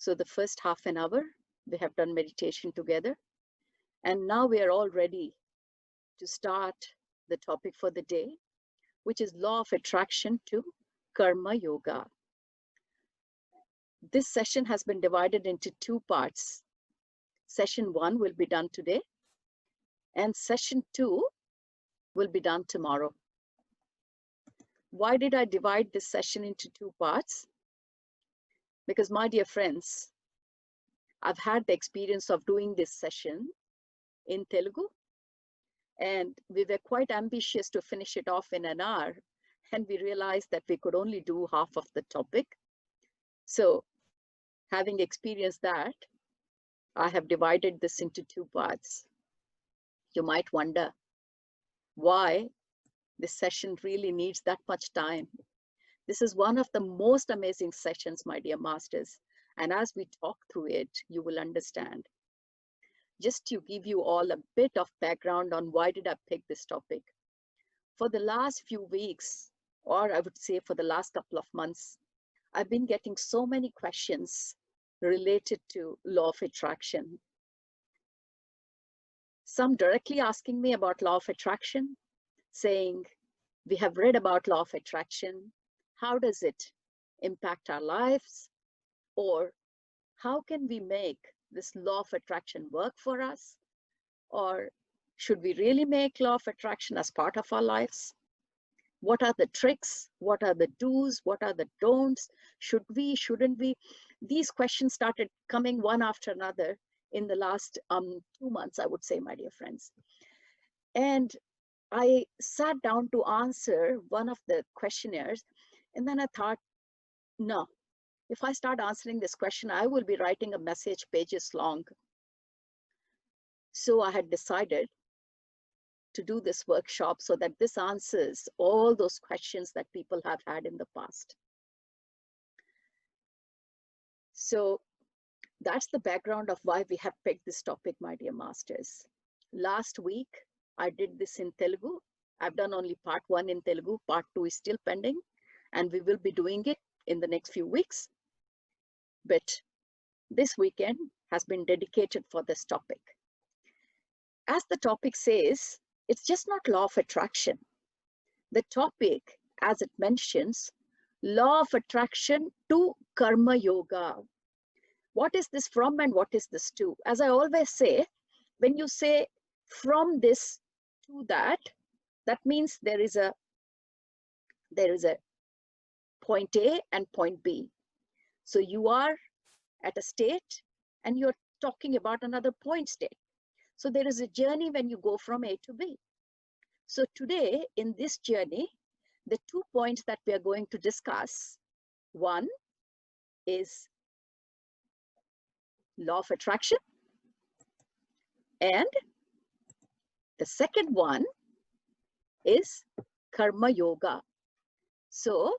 So the first half an hour, we have done meditation together. And now we are all ready to start the topic for the day, which is law of attraction to Karma Yoga. This session has been divided into two parts. Session 1 will be done today, and session 2 will be done tomorrow. Why did I divide this session into two parts? Because, my dear friends, I've had the experience of doing this session in Telugu, and we were quite ambitious to finish it off in an hour, and we realized that we could only do half of the topic. So, having experienced that, I have divided this into two parts. You might wonder why this session really needs that much time. This is one of the most amazing sessions, my dear masters. And as we talk through it, you will understand. Just to give you all a bit of background on why did I pick this topic. For the last few weeks, or I would say for the last couple of months, I've been getting so many questions related to law of attraction. Some directly asking me about law of attraction, saying, we have read about law of attraction. How does it impact our lives? Or how can we make this law of attraction work for us? Or should we really make law of attraction as part of our lives? What are the tricks? What are the do's? What are the don'ts? Should we, shouldn't we? These questions started coming one after another in the last 2 months, I would say, my dear friends. And I sat down to answer one of the questionnaires, and then I thought, no, if I start answering this question, I will be writing a message pages long. So I had decided to do this workshop so that this answers all those questions that people have had in the past. So that's the background of why we have picked this topic, my dear masters. Last week, I did this in Telugu. I've done only part 1 in Telugu. Part 2 is still pending, and we will be doing it in the next few weeks. But this weekend has been dedicated for this topic. As the topic says, it's just not law of attraction. The topic, as it mentions, law of attraction to Karma Yoga. What is this from and what is this to? As I always say, when you say from this to that, that means there is a point A and point B. So you are at a state and you're talking about another point state. So there is a journey when you go from A to B. So today in this journey, the 2 points that we are going to discuss, one is law of attraction, and the second one is Karma Yoga. So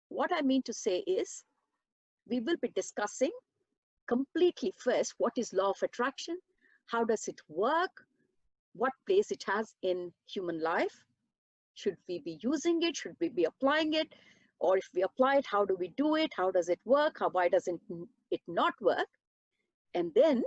what I mean to say is, we will be discussing completely first what is law of attraction, how does it work, what place it has in human life, should we be using it, should we be applying it, or if we apply it, how do we do it, how does it work, why doesn't it not work? And then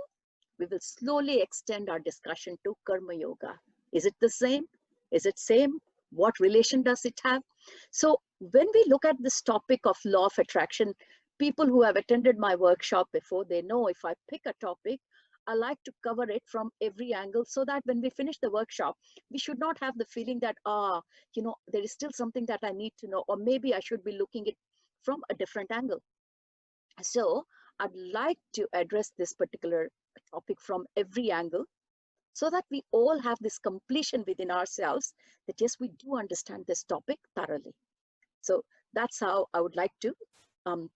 we will slowly extend our discussion to Karma Yoga. Is it the same? Is it same? What relation does it have? So when we look at this topic of law of attraction, people who have attended my workshop before, they know if I pick a topic, I like to cover it from every angle so that when we finish the workshop, we should not have the feeling that, there is still something that I need to know, or maybe I should be looking at it from a different angle. So I'd like to address this particular topic from every angle so that we all have this completion within ourselves that yes, we do understand this topic thoroughly. So that's how I would like to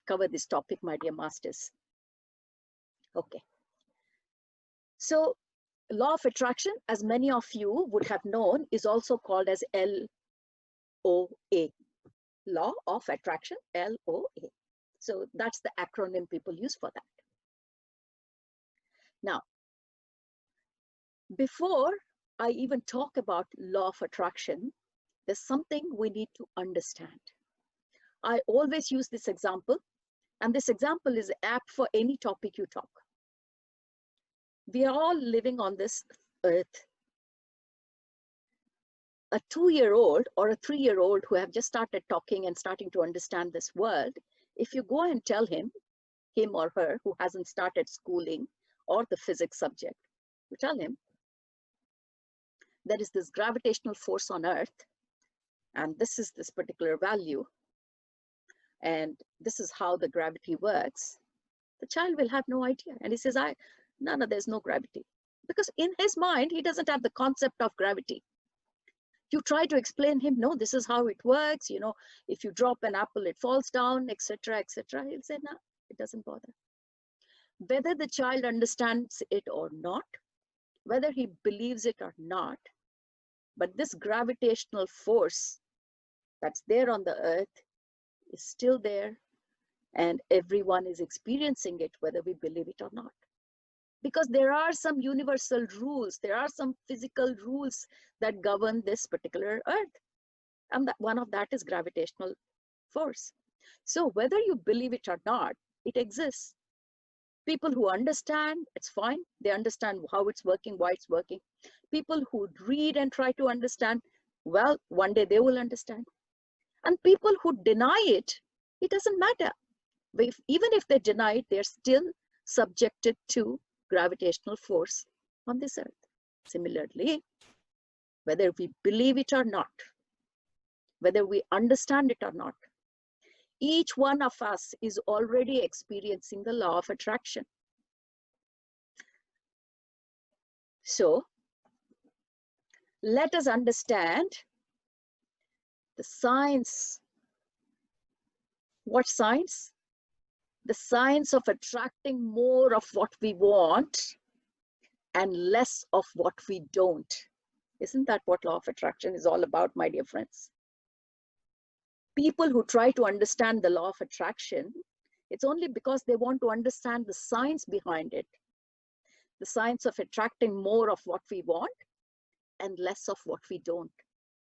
cover this topic, my dear masters. Okay. So law of attraction, as many of you would have known, is also called as LOA. Law of attraction, LOA. So that's the acronym people use for that. Now, before I even talk about law of attraction, there's something we need to understand. I always use this example. And this example is apt for any topic you talk. We are all living on this earth. A 2-year-old or a 3-year-old who have just started talking and starting to understand this world, if you go and tell him or her, who hasn't started schooling or the physics subject, you tell him there is this gravitational force on earth, and this is this particular value, and this is how the gravity works, the child will have no idea. And he says, no, there's no gravity. Because in his mind, he doesn't have the concept of gravity. You try to explain him, no, this is how it works. You know, if you drop an apple, it falls down, etc., etc. He'll say, no, it doesn't bother. Whether the child understands it or not, whether he believes it or not, but this gravitational force that's there on the earth is still there, and everyone is experiencing it, whether we believe it or not. Because there are some universal rules, there are some physical rules that govern this particular earth. And one of that is gravitational force. So whether you believe it or not, it exists. People who understand, it's fine. They understand how it's working, why it's working. People who read and try to understand, well, one day they will understand. And people who deny it, it doesn't matter. Even if they deny it, they're still subjected to gravitational force on this earth. Similarly, whether we believe it or not, whether we understand it or not, each one of us is already experiencing the law of attraction. So let us understand the science. What science? The science of attracting more of what we want and less of what we don't. Isn't that what law of attraction is all about, my dear friends? People who try to understand the law of attraction, it's only because they want to understand the science behind it. The science of attracting more of what we want and less of what we don't.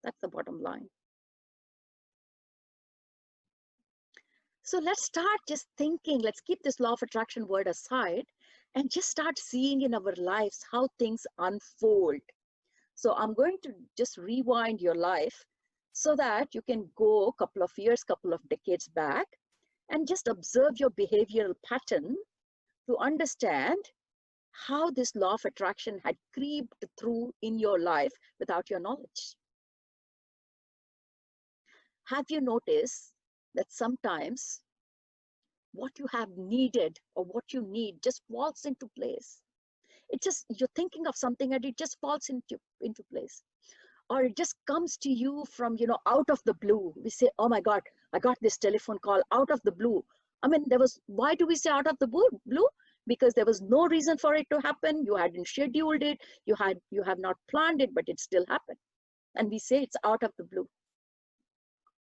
That's the bottom line. So let's start just thinking, let's keep this law of attraction word aside and just start seeing in our lives how things unfold. So I'm going to just rewind your life so that you can go a couple of years, couple of decades back and just observe your behavioral pattern to understand how this law of attraction had creeped through in your life without your knowledge. Have you noticed that sometimes what you have needed or what you need just falls into place? It just, you're thinking of something and it just falls into place. Or it just comes to you from, out of the blue. We say, oh my God, I got this telephone call out of the blue. I mean, why do we say out of the blue? Because there was no reason for it to happen. You hadn't scheduled it. You have not planned it, but it still happened. And we say it's out of the blue.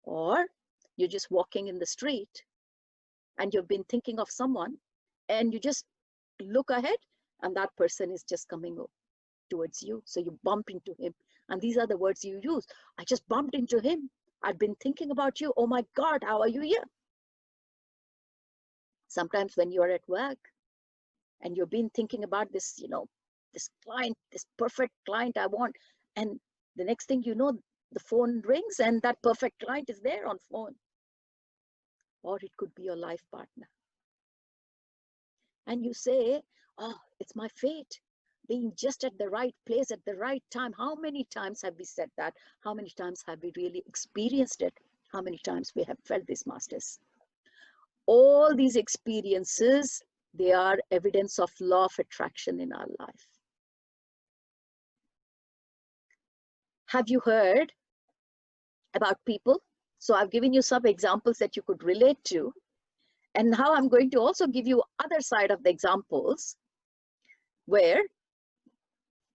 Or you're just walking in the street and you've been thinking of someone and you just look ahead and that person is just coming towards you. So you bump into him. And these are the words you use. I just bumped into him. I've been thinking about you. Oh my God, how are you here? Sometimes when you're at work and you've been thinking about this, this client, this perfect client I want. And the next thing you know, the phone rings and that perfect client is there on phone. Or it could be your life partner. And you say, oh, it's my fate. Being just at the right place at the right time. How many times have we said that? How many times have we really experienced it? How many times we have felt this, masters? All these experiences, they are evidence of law of attraction in our life. Have you heard about people? So I've given you some examples that you could relate to. And now I'm going to also give you other side of the examples where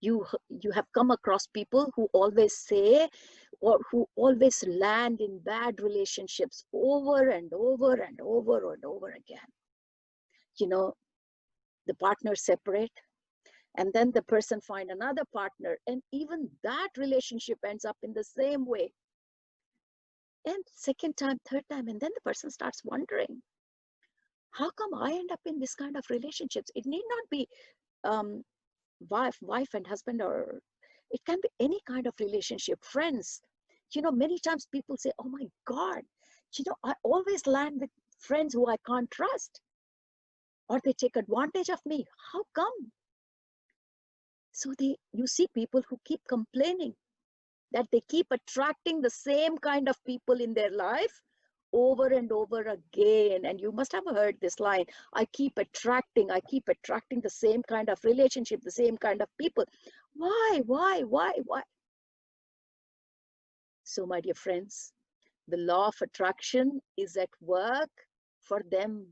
you have come across people who always say or who always land in bad relationships over and over and over and over again. The partners separate and then the person find another partner and even that relationship ends up in the same way. And second time, third time, and then the person starts wondering, how come I end up in this kind of relationships? It need not be um, wife and husband, or it can be any kind of relationship, friends. Many times people say, oh my God, I always land with friends who I can't trust, or they take advantage of me. How come? So you see people who keep complaining that they keep attracting the same kind of people in their life over and over again. And you must have heard this line, I keep attracting the same kind of relationship, the same kind of people. Why? So my dear friends, the law of attraction is at work for them.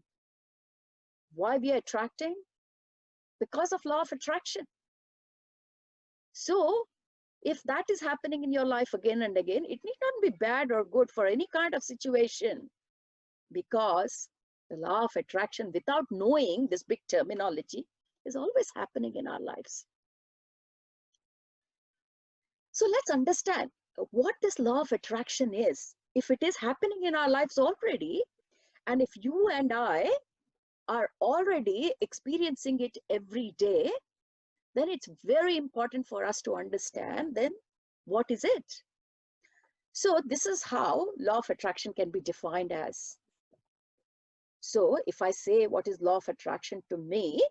Why we are attracting? Because of law of attraction. So if that is happening in your life again and again, it need not be bad or good for any kind of situation, because the law of attraction, without knowing this big terminology, is always happening in our lives. So let's understand what this law of attraction is. If it is happening in our lives already, and if you and I are already experiencing it every day, then it's very important for us to understand then what is it. So this is how law of attraction can be defined as. So if I say what is law of attraction to me,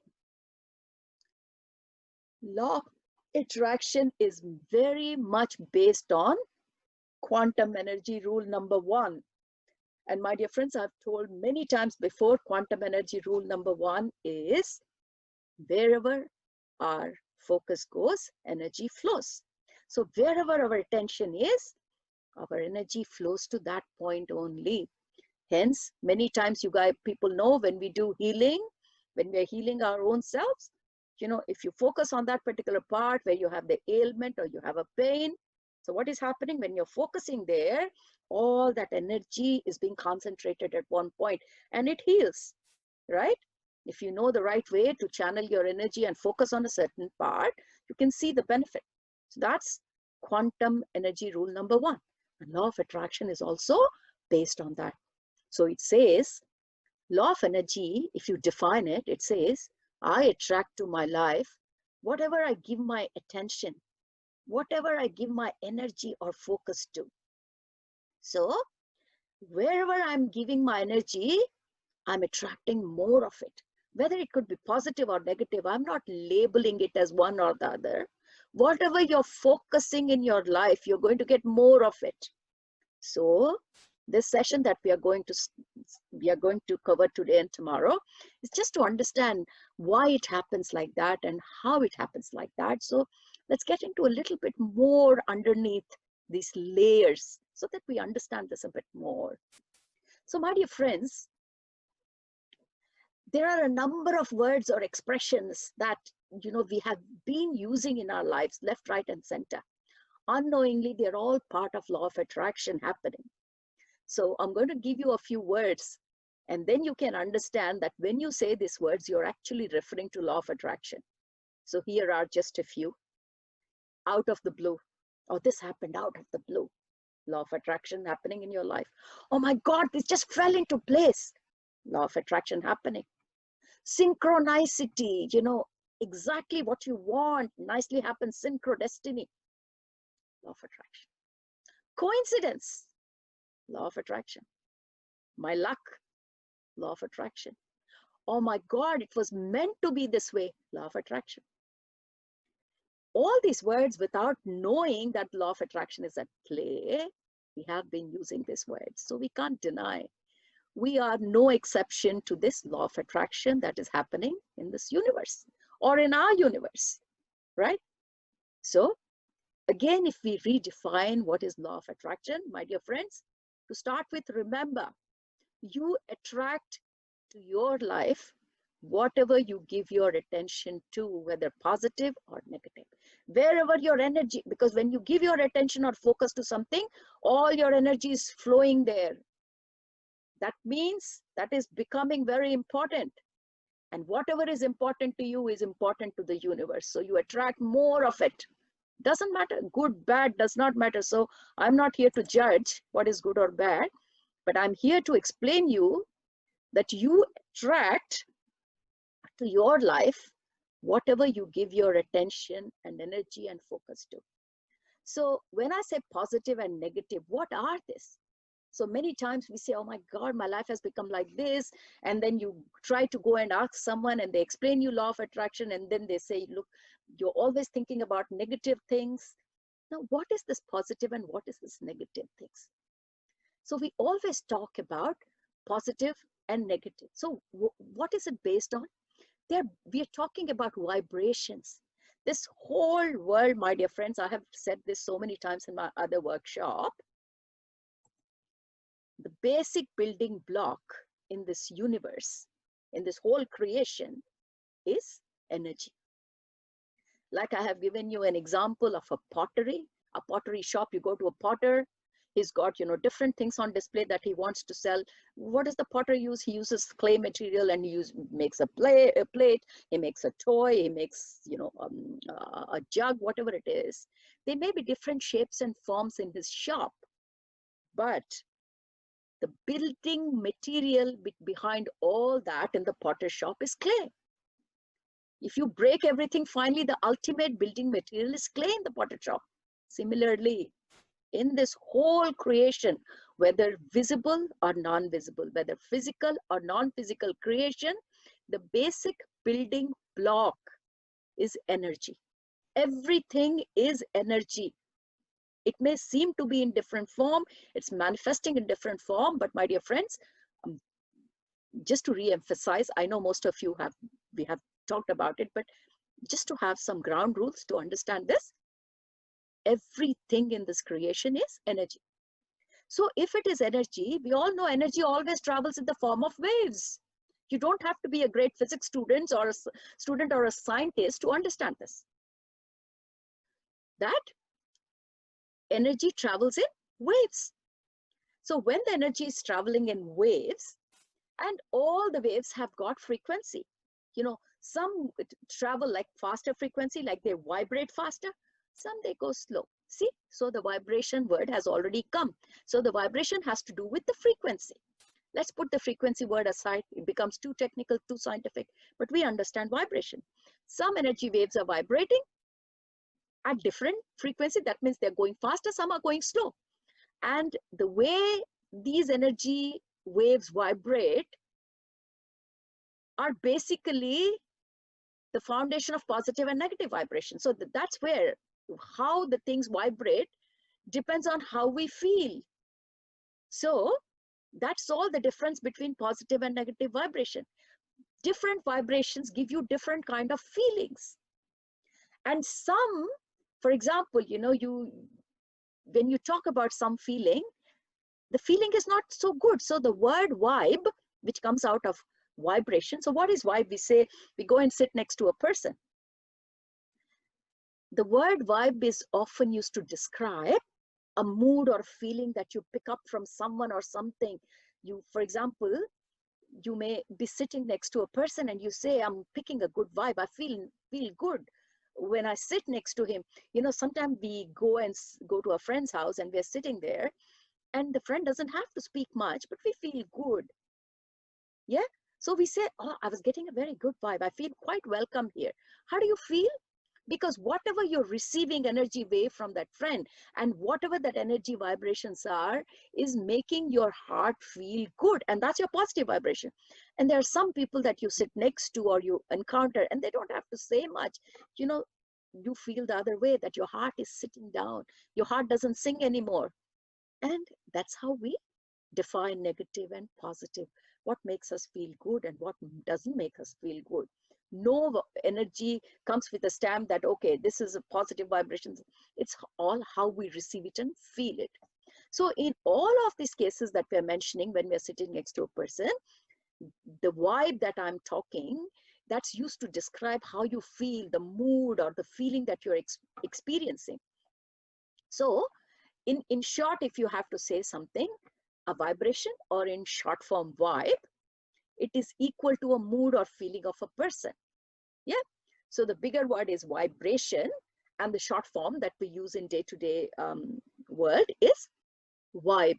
law of attraction is very much based on quantum energy rule number 1. And my dear friends, I've told many times before, quantum energy rule number 1 is wherever our focus goes, energy flows. So wherever our attention is, our energy flows to that point only. Hence, many times people know when we do healing, when we're healing our own selves, if you focus on that particular part where you have the ailment or you have a pain, so what is happening when you're focusing there, all that energy is being concentrated at one point and it heals, right? If you know the right way to channel your energy and focus on a certain part, you can see the benefit. So that's quantum energy rule number 1. And law of attraction is also based on that. So it says, law of energy, if you define it, it says, I attract to my life whatever I give my attention, whatever I give my energy or focus to. So wherever I'm giving my energy, I'm attracting more of it. Whether it could be positive or negative, I'm not labeling it as one or the other. Whatever you're focusing in your life, you're going to get more of it. So this session that we are going to cover today and tomorrow is just to understand why it happens like that and how it happens like that. So let's get into a little bit more underneath these layers so that we understand this a bit more. So my dear friends, there are a number of words or expressions that we have been using in our lives, left, right, and center. Unknowingly, they're all part of law of attraction happening. So I'm going to give you a few words, and then you can understand that when you say these words, you're actually referring to law of attraction. So here are just a few. Out of the blue. Oh, this happened out of the blue. Law of attraction happening in your life. Oh my God, this just fell into place. Law of attraction happening. Synchronicity, exactly what you want nicely happens. Synchrodestiny. Law of attraction. Coincidence. Law of attraction. My luck. Law of attraction. Oh my God, it was meant to be this way. Law of attraction. All these words, without knowing that law of attraction is at play, we have been using these words. So we can't deny. We are no exception to this law of attraction that is happening in this universe or in our universe, right? So again, if we redefine what is law of attraction, my dear friends, to start with, remember, you attract to your life whatever you give your attention to, whether positive or negative. Wherever your energy, because when you give your attention or focus to something, all your energy is flowing there. That means that is becoming very important. And whatever is important to you is important to the universe. So you attract more of it. Doesn't matter, good, bad, does not matter. So I'm not here to judge what is good or bad, but I'm here to explain you that you attract to your life whatever you give your attention and energy and focus to. So when I say positive and negative, what are this? So many times we say, oh my God, my life has become like this. And then you try to go and ask someone and they explain you law of attraction. And then they say, look, you're always thinking about negative things. Now, what is this positive and what is this negative things? So we always talk about positive and negative. So what is it based on? We are talking about vibrations. This whole world, my dear friends, I have said this so many times in my other workshop, the basic building block in this universe, in this whole creation, is energy. Like I have given you an example of a pottery shop. You go to a potter, he's got, different things on display that he wants to sell. What does the potter use? He uses clay material and he makes a plate, he makes a toy, he makes, a jug, whatever it is. There may be different shapes and forms in his shop, but the building material behind all that in the potter shop is clay. If you break everything, finally the ultimate building material is clay in the potter shop. Similarly, in this whole creation, whether visible or non-visible, whether physical or non-physical creation, the basic building block is energy. Everything is energy. It may seem to be in different form, it's manifesting in different form, but my dear friends, just to re-emphasize, I know most of you we have talked about it, but just to have some ground rules to understand this, everything in this creation is energy. So if it is energy, we all know energy always travels in the form of waves. You don't have to be a great physics student or a scientist to understand this. That energy travels in waves. So when the energy is traveling in waves, and all the waves have got frequency, some travel like faster frequency, like they vibrate faster, some they go slow. See, so the vibration word has already come. So the vibration has to do with the frequency. Let's put the frequency word aside. It becomes too technical, too scientific, but we understand vibration. Some energy waves are vibrating at different frequency. That means they're going faster, some are going slow. And the way these energy waves vibrate are basically the foundation of positive and negative vibration. So that's where how the things vibrate depends on how we feel. So that's all the difference between positive and negative vibration. Different vibrations give you different kind of feelings. And some, for example, when you talk about some feeling, the feeling is not so good. So the word vibe, which comes out of vibration. So what is vibe? We say, we go and sit next to a person. The word vibe is often used to describe a mood or feeling that you pick up from someone or something. For example, you may be sitting next to a person and you say, I'm picking a good vibe. I feel good when I sit next to him. Sometimes we go to a friend's house and we're sitting there and the friend doesn't have to speak much, but we feel good. Yeah. So we say, oh, I was getting a very good vibe. I feel quite welcome here. How do you feel? Because whatever you're receiving energy wave from that friend and whatever that energy vibrations are is making your heart feel good. And that's your positive vibration. And there are some people that you sit next to or you encounter and they don't have to say much. You feel the other way, that your heart is sitting down. Your heart doesn't sing anymore. And that's how we define negative and positive. What makes us feel good and what doesn't make us feel good. No energy comes with a stamp that, okay, this is a positive vibration. It's all how we receive it and feel it. So in all of these cases that we're mentioning, when we're sitting next to a person, the vibe that I'm talking, that's used to describe how you feel, the mood or the feeling that you're experiencing. So in short, if you have to say something, a vibration, or in short form vibe, it is equal to a mood or feeling of a person. Yeah. So the bigger word is vibration, and the short form that we use in day-to-day world is vibe.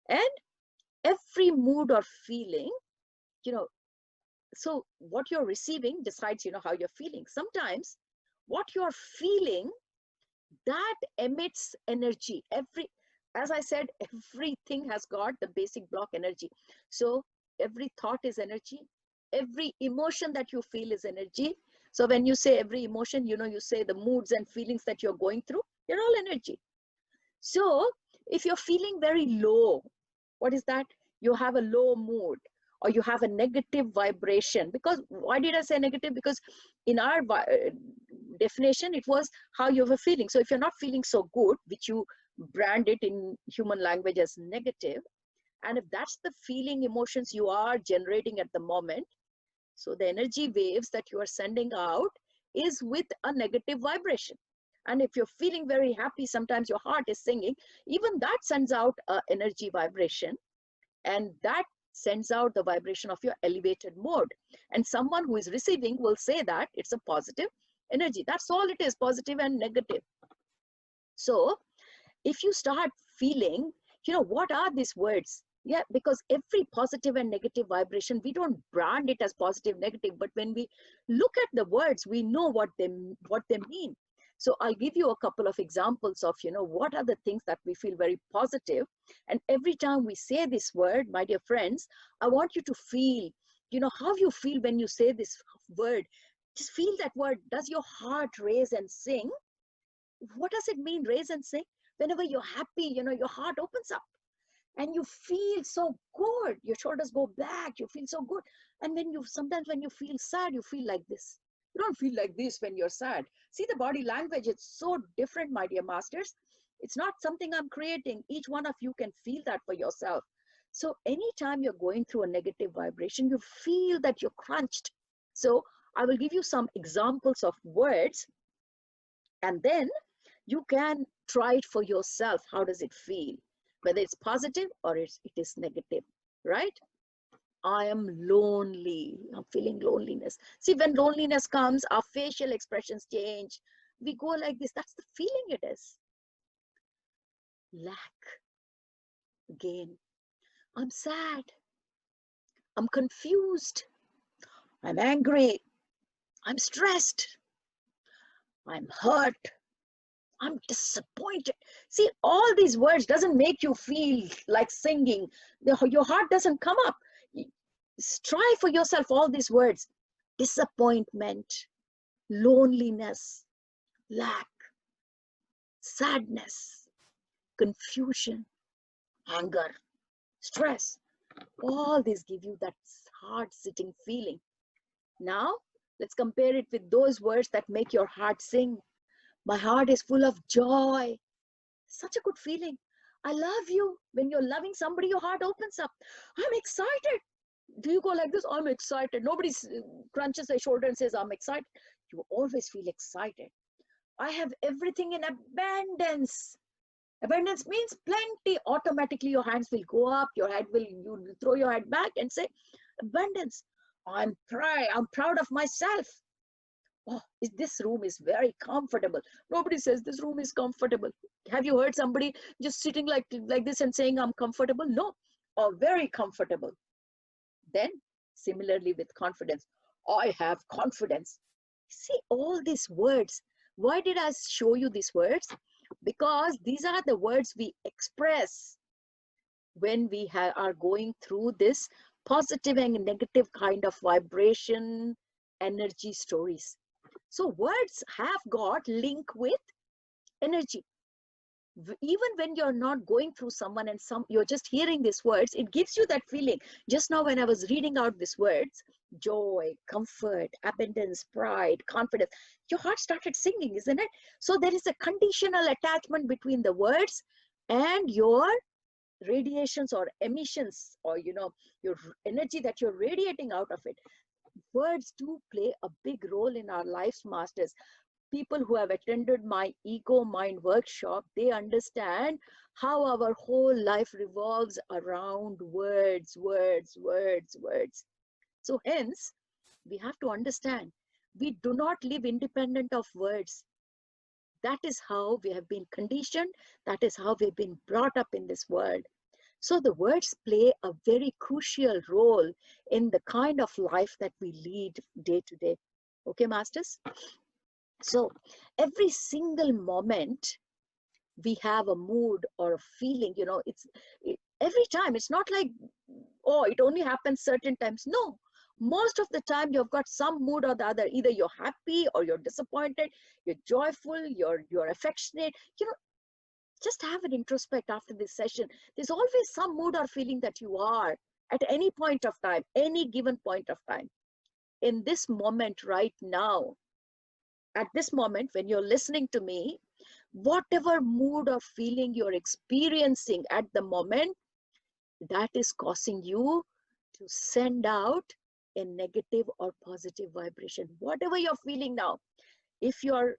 And every mood or feeling, So what you're receiving decides, how you're feeling. Sometimes what you're feeling, that emits energy. As I said, everything has got the basic block energy. So every thought is energy. Every emotion that you feel is energy. So when you say every emotion, you say the moods and feelings that you're going through, they're all energy. So if you're feeling very low, what is that? You have a low mood, or you have a negative vibration. Because why did I say negative? Because in our definition, it was how you were feeling. So if you're not feeling so good, which you brand it in human language as negative, and if that's the feeling, emotions you are generating at the moment, so the energy waves that you are sending out is with a negative vibration. And if you're feeling very happy, sometimes your heart is singing, even that sends out an energy vibration, and that sends out the vibration of your elevated mode. And someone who is receiving will say that it's a positive energy. That's all it is, positive and negative. So if you start feeling, what are these words? Yeah, because every positive and negative vibration, we don't brand it as positive, negative, but when we look at the words, we know what they mean. So I'll give you a couple of examples of, what are the things that we feel very positive. And every time we say this word, my dear friends, I want you to feel, how you feel when you say this word. Just feel that word. Does your heart raise and sing? What does it mean, raise and sing? Whenever you're happy, your heart opens up and you feel so good. Your shoulders go back, you feel so good. And sometimes when you feel sad, you feel like this. You don't feel like this when you're sad. See the body language, it's so different, my dear masters. It's not something I'm creating. Each one of you can feel that for yourself. So anytime you're going through a negative vibration, you feel that you're crunched. So I will give you some examples of words, and then you can try it for yourself. How does it feel? Whether it's positive or it is negative, right? I am lonely. I'm feeling loneliness. See, when loneliness comes, our facial expressions change. We go like this. That's the feeling it is. Lack. Again. I'm sad. I'm confused. I'm angry. I'm stressed. I'm hurt. I'm disappointed. See, all these words doesn't make you feel like singing. Your heart doesn't come up. Try for yourself all these words. Disappointment, loneliness, lack, sadness, confusion, anger, stress. All these give you that heart-sitting feeling. Now, let's compare it with those words that make your heart sing. My heart is full of joy. Such a good feeling. I love you. When you're loving somebody, your heart opens up. I'm excited. Do you go like this? I'm excited. Nobody crunches their shoulder and says, I'm excited. You always feel excited. I have everything in abundance. Abundance means plenty. Automatically, your hands will go up. You will throw your head back and say, abundance. I'm proud of myself. Oh, this room is very comfortable. Nobody says this room is comfortable. Have you heard somebody just sitting like this and saying, I'm comfortable? No. Or very comfortable. Then, similarly with confidence, I have confidence. See all these words. Why did I show you these words? Because these are the words we express when we are going through this positive and negative kind of vibration, energy stories. So words have got link with energy. Even when you're not going through someone and you're just hearing these words, it gives you that feeling. Just now when I was reading out these words, joy, comfort, abundance, pride, confidence, your heart started singing, isn't it? So there is a conditional attachment between the words and your radiations or emissions, or your energy that you're radiating out of it. Words do play a big role in our lives, masters. People who have attended my ego mind workshop, they understand how our whole life revolves around words, words, words, words. So hence, we have to understand, we do not live independent of words. That is how we have been conditioned. That is how we've been brought up in this world. So the words play a very crucial role in the kind of life that we lead day to day. Okay, masters? So every single moment we have a mood or a feeling, you know, every time. It's not like, oh, it only happens certain times. No, most of the time you've got some mood or the other. Either you're happy or you're disappointed, you're joyful, you're affectionate. You know, just have an introspect after this session. There's always some mood or feeling that you are at any point of time, any given point of time. In this moment right now, at this moment when you're listening to me, whatever mood or feeling you're experiencing at the moment, that is causing you to send out a negative or positive vibration. Whatever you're feeling now, if you're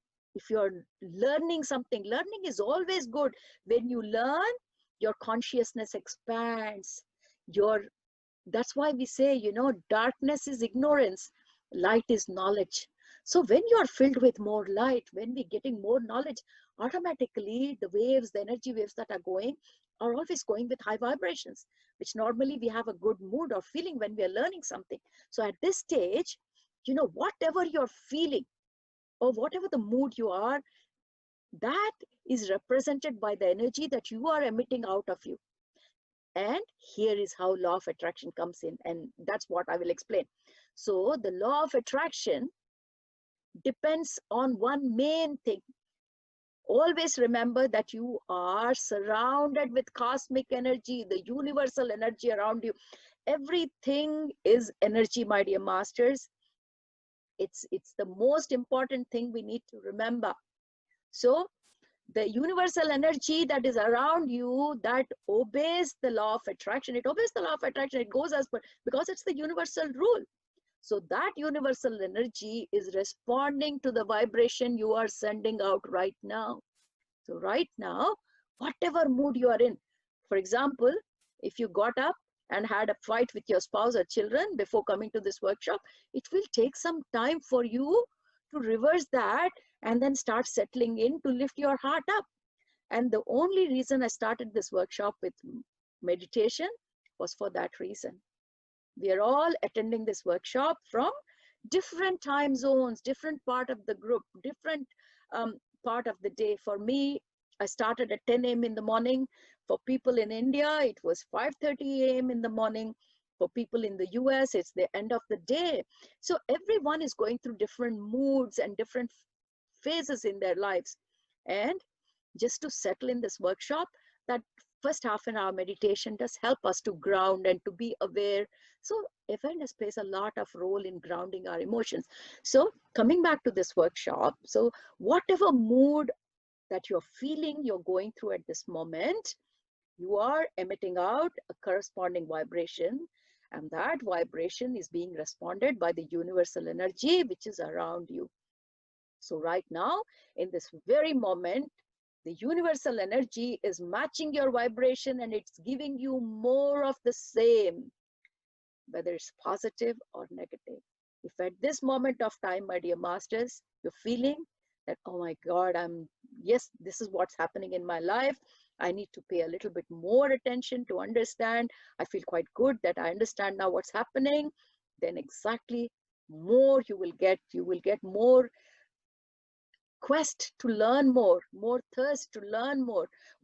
learning something, learning is always good. When you learn, your consciousness expands. That's why we say, you know, darkness is ignorance, light is knowledge. So when you are filled with more light, when we're getting more knowledge, automatically the waves, the energy waves that are going, are always going with high vibrations, which normally we have a good mood or feeling when we are learning something. So at this stage, you know, whatever you're feeling or whatever the mood you are, that is represented by the energy that you are emitting out of you. And here is how law of attraction comes in, and that's what I will explain. So the law of attraction depends on one main thing. Always remember that you are surrounded with cosmic energy, the universal energy around you. Everything is energy, my dear masters. It's the most important thing we need to remember. So the universal energy that is around you, that obeys the law of attraction. It obeys the law of attraction. It goes as per, because it's the universal rule. So that universal energy is responding to the vibration you are sending out right now. So right now, whatever mood you are in, for example, if you got up and had a fight with your spouse or children before coming to this workshop, it will take some time for you to reverse that and then start settling in to lift your heart up. And the only reason I started this workshop with meditation was for that reason. We are all attending this workshop from different time zones, different part of the group, different part of the day. For me, I started at 10 a.m. in the morning. For people in India, it was 5:30 a.m. in the morning. For people in the US, it's the end of the day. So everyone is going through different moods and different phases in their lives. And just to settle in this workshop, that first half an hour meditation does help us to ground and to be aware. So awareness plays a lot of role in grounding our emotions. So coming back to this workshop, so whatever mood that you're feeling, you're going through at this moment, you are emitting out a corresponding vibration, and that vibration is being responded by the universal energy which is around you. So right now, in this very moment, the universal energy is matching your vibration and it's giving you more of the same, whether it's positive or negative. If at this moment of time, my dear masters, you're feeling that, oh my God, yes, this is what's happening in my life. I need to pay a little bit more attention to understand. I feel quite good that I understand now what's happening. Then exactly more you will get more quest to learn more thirst to learn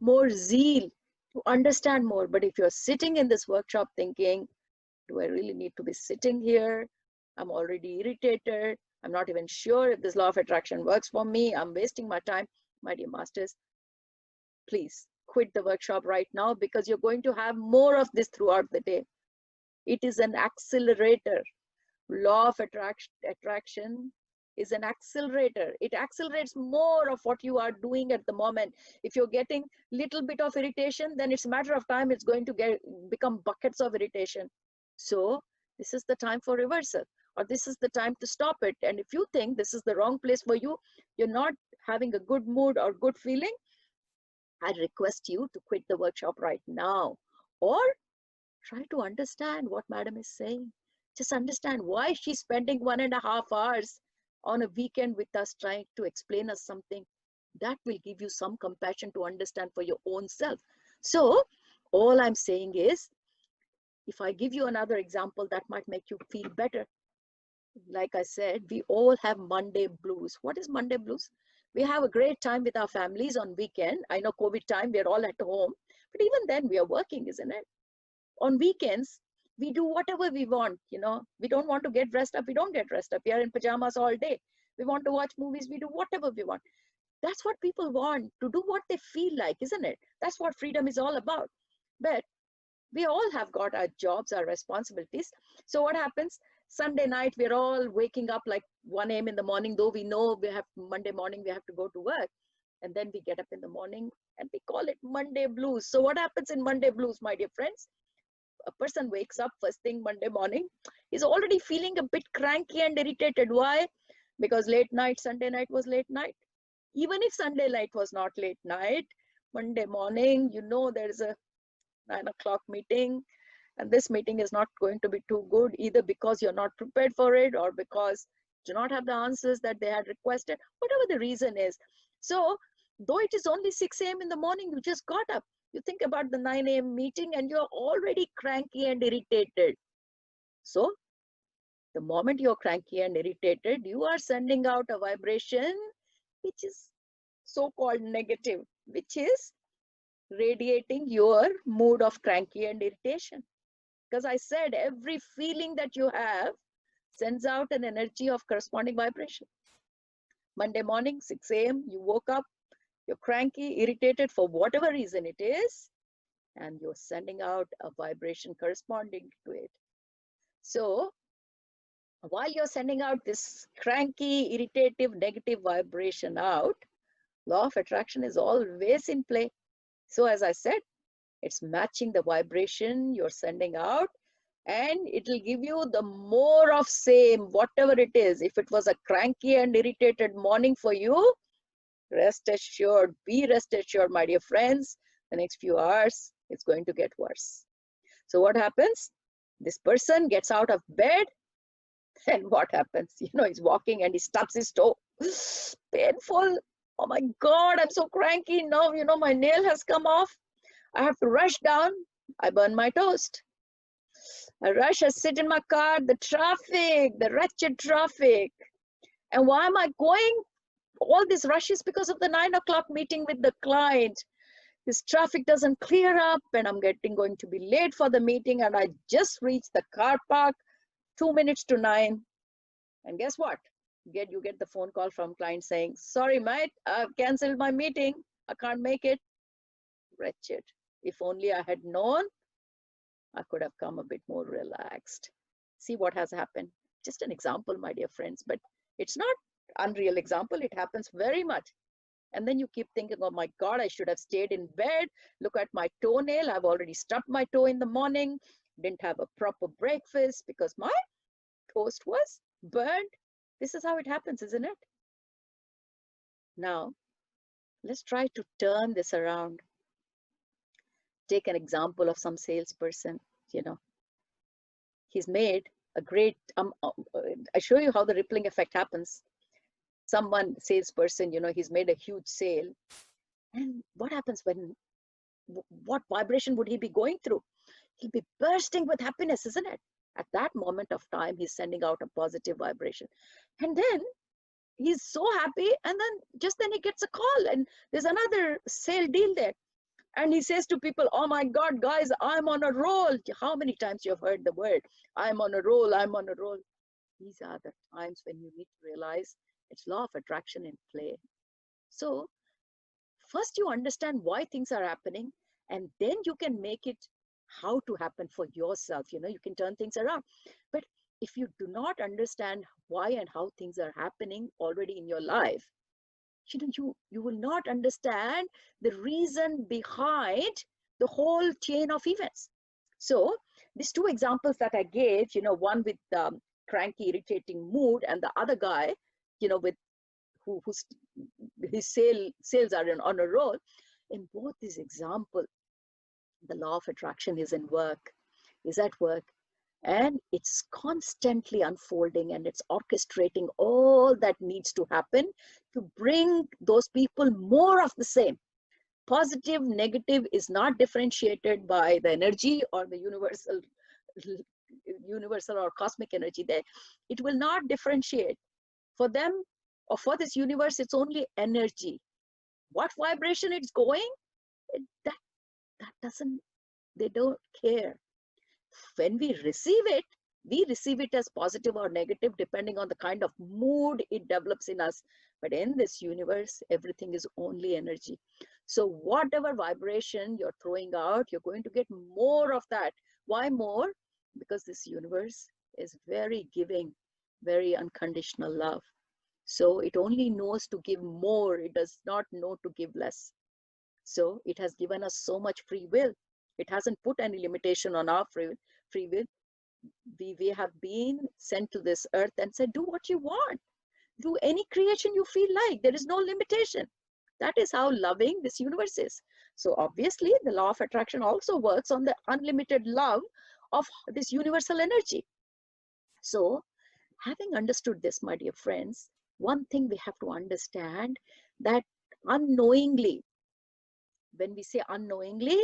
more zeal to understand more. But if you're sitting in this workshop thinking, do I really need to be sitting here? I'm already irritated. I'm not even sure if this law of attraction works for me. I'm wasting my time. My dear masters, please quit the workshop right now, because you're going to have more of this throughout the day. It is an accelerator. Law of attraction is an accelerator. It accelerates more of what you are doing at the moment. If you're getting little bit of irritation, then it's a matter of time. It's going to become buckets of irritation. So this is the time for reversal, or this is the time to stop it. And if you think this is the wrong place for you, you're not having a good mood or good feeling, I request you to quit the workshop right now, or try to understand what madam is saying. Just understand why she's spending 1.5 hours on a weekend with us trying to explain us something. That will give you some compassion to understand for your own self. So All I'm saying is, if I give you another example that might make you feel better. Like I said, we all have Monday blues. What is Monday blues? We have a great time with our families on weekend. I know COVID time, we're all at home, but even then we are working, isn't it? On weekends, we do whatever we want, you know. We don't want to get dressed up, we don't get dressed up. We are in pajamas all day. We want to watch movies, we do whatever we want. That's what people want, to do what they feel like, isn't it? That's what freedom is all about. But we all have got our jobs, our responsibilities. So what happens? Sunday night, we're all waking up like 1 a.m. in the morning, though we know we have Monday morning, we have to go to work. And then we get up in the morning and we call it Monday blues. So what happens in Monday blues, my dear friends? A person wakes up first thing Monday morning, is already feeling a bit cranky and irritated. Why? Because late night, Sunday night was late night. Even if Sunday night was not late night, Monday morning, you know, there's a 9 o'clock meeting, and this meeting is not going to be too good, either because you're not prepared for it or because you do not have the answers that they had requested, whatever the reason is. So though it is only 6 a.m. in the morning, you just got up. You think about the 9 a.m. meeting and you're already cranky and irritated. So the moment you're cranky and irritated, you are sending out a vibration which is so-called negative, which is radiating your mood of cranky and irritation. Because I said every feeling that you have sends out an energy of corresponding vibration. Monday morning, 6 a.m., you woke up, you're cranky, irritated for whatever reason it is, and you're sending out a vibration corresponding to it. So while you're sending out this cranky, irritative, negative vibration out, law of attraction is always in play. So as I said, it's matching the vibration you're sending out, and it'll give you the more of same, whatever it is. If it was a cranky and irritated morning for you, rest assured, be rest assured, my dear friends, the next few hours, it's going to get worse. So what happens? This person gets out of bed, and what happens? You know, he's walking and he stubs his toe. Painful. Oh my God, I'm so cranky now. You know, my nail has come off. I have to rush down. I burn my toast. I rush, I sit in my car, the traffic, the wretched traffic. And why am I going? All this rush is because of the 9 o'clock meeting with the client. This traffic doesn't clear up and I'm going to be late for the meeting, and I just reached the car park 2 minutes to 9. And guess what? You get the phone call from client saying, sorry, mate, I've canceled my meeting. I can't make it. Wretched. If only I had known, I could have come a bit more relaxed. See what has happened. Just an example, my dear friends, but it's not unreal example. It happens very much. And then you keep thinking, oh my God, I should have stayed in bed. Look at my toenail. I've already stubbed my toe in the morning. Didn't have a proper breakfast because my toast was burnt. This is how it happens, isn't it? Now, let's try to turn this around. Take an example of some salesperson, you know. He's made a great, I show you how the rippling effect happens. Someone, salesperson, you know, he's made a huge sale. And what happens when, what vibration would he be going through? He'll be bursting with happiness, isn't it? At that moment of time, he's sending out a positive vibration. And then he's so happy, and then he gets a call and there's another sale deal there. And he says to people, oh my God, guys, I'm on a roll. How many times you have heard the word, I'm on a roll, I'm on a roll. These are the times when you need to realize it's law of attraction in play. So first you understand why things are happening, and then you can make it how to happen for yourself. You know, you can turn things around. But if you do not understand why and how things are happening already in your life, you will not understand the reason behind the whole chain of events. So these two examples that I gave, you know, one with cranky, irritating mood, and the other guy, you know, with who's his sales are on a roll. In both these examples, the law of attraction is at work, and it's constantly unfolding, and it's orchestrating all that needs to happen to bring those people more of the same. positive, negative is not differentiated by the energy or the universal or cosmic energy there. It will not differentiate. For them, or for this universe, it's only energy. What vibration it's going, that doesn't, they don't care. When we receive it as positive or negative depending on the kind of mood it develops in us. But in this universe, everything is only energy. So whatever vibration you're throwing out, you're going to get more of that. Why more? Because this universe is very giving, very unconditional love. So it only knows to give more. It does not know to give less. So it has given us so much free will. It hasn't put any limitation on our free will. We have been sent to this earth and said, do what you want. Do any creation you feel like. There is no limitation. That is how loving this universe is. So obviously, the law of attraction also works on the unlimited love of this universal energy. So having understood this, my dear friends, one thing we have to understand, that unknowingly, when we say unknowingly,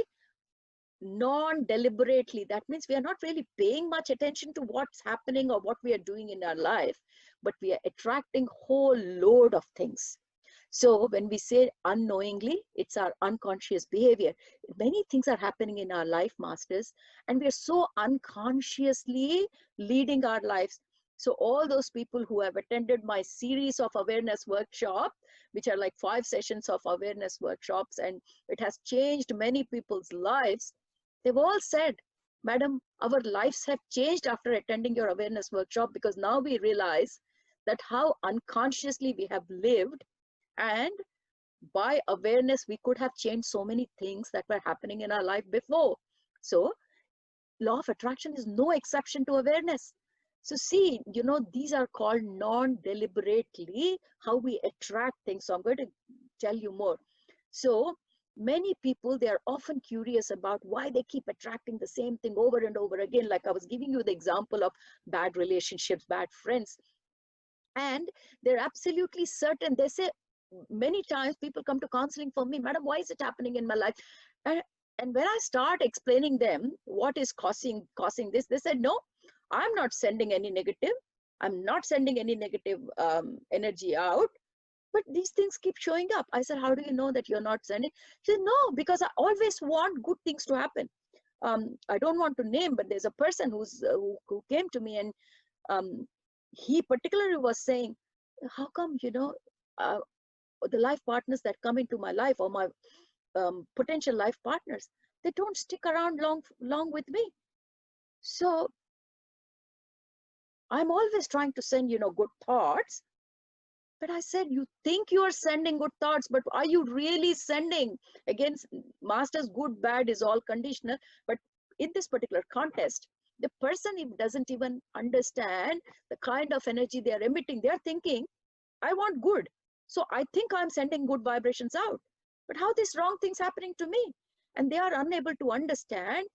non-deliberately, that means we are not really paying much attention to what's happening or what we are doing in our life, but we are attracting whole load of things. So when we say unknowingly, it's our unconscious behavior. Many things are happening in our life, masters, and we are so unconsciously leading our lives. So all those people who have attended my series of awareness workshops, which are like 5 sessions of awareness workshops, and it has changed many people's lives, they've all said, Madam, our lives have changed after attending your awareness workshop, because now we realize that how unconsciously we have lived, and by awareness, we could have changed so many things that were happening in our life before. So law of attraction is no exception to awareness. So see, these are called non-deliberately how we attract things. So I'm going to tell you more. So many people, they are often curious about why they keep attracting the same thing over and over again. Like I was giving you the example of bad relationships, bad friends. And they're absolutely certain. They say, many times people come to counseling for me, Madam, why is it happening in my life? And when I start explaining them what is causing this, they said, no, I'm not sending any negative. I'm not sending any negative energy out. But these things keep showing up. I said, how do you know that you're not sending? She said, no, because I always want good things to happen. I don't want to name, but there's a person who came to me, and he particularly was saying, how come, the life partners that come into my life, or my potential life partners, they don't stick around long with me. So I'm always trying to send, good thoughts. But I said, you think you are sending good thoughts, but are you really sending? Again, master's good, bad is all conditional. But in this particular contest, the person doesn't even understand the kind of energy they are emitting. They are thinking, I want good. So I think I'm sending good vibrations out. But how this wrong thing's happening to me? And they are unable to understand